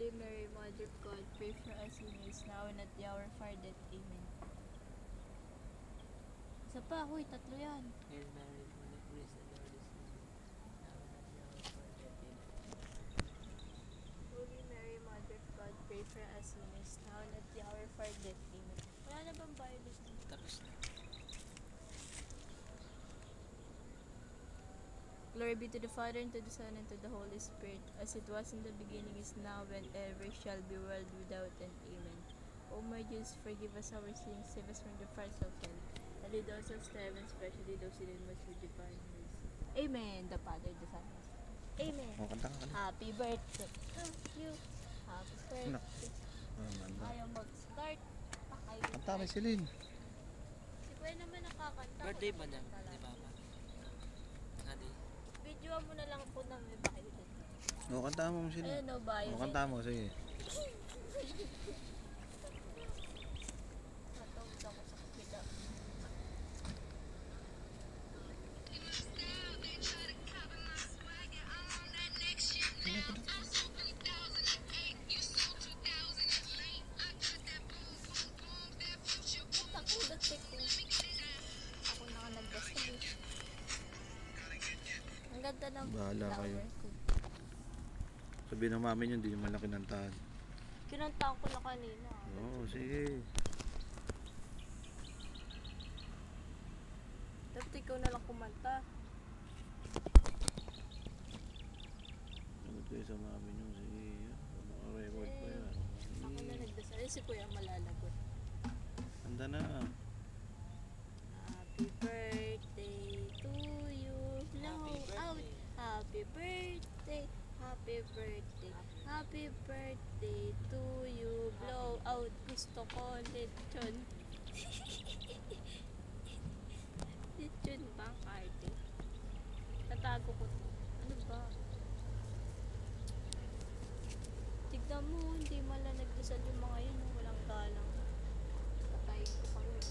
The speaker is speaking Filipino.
Holy Mary, Mother of God, pray for us sinners now and at the hour of our death. Amen. Isa pa, huy, tatlo yan. Hail Mary, full of grace, the Lord is with you. Now and at the hour of our death. Amen. Holy Mary, Mother of God, pray for us sinners now and at the hour of our death. Amen. Wala na bang violet? Tapos na. Glory be to the Father, and to the Son, and to the Holy Spirit, as it was in the beginning, is now, and ever shall be, world without end. Amen. O my Jesus, forgive us our sins, save us from the fires of hell, and lead us to heaven, especially those in need most of divine mercy. Amen. The Father, the Son, and the Spirit. Amen. Kanta ka na. Happy birthday to you. Happy birthday. Ayaw mag-start. Kanta kay Celine. Si Kuya naman nakakanta. Birthday ba niya? Nakakanta Di lang. ba? Adi. Videoan mo na lang po ng may violet. O, kanta mo Celine. Ayun o, violet. O, kanta mo, sige. Natawid ako sa kapila. Takulat ko. Ako na nagdasal. Ang ganda ng Bahala kayo. flower ko. Sabihin ng mami niyo, hindi yung malaki ng tahan. Kinantaan ko na kanina. Oo, sige. Dapat ikaw na lang kumanta. Sagot kayo sa mami niyo, sige. Naka-record pa yan. Ako na nagdasal. Eh, si Kuya malalagot. Handa na. Happy birthday to you. Blow out. Happy birthday. Happy birthday. Happy birthday to you. Blow out. Gusto ko lechon. Lechon ba? Karte. Tatago ko to. Ano ba? Tignan mo, hindi mala nagdasal yung mga yun. Walang galang. Patayin ko kami.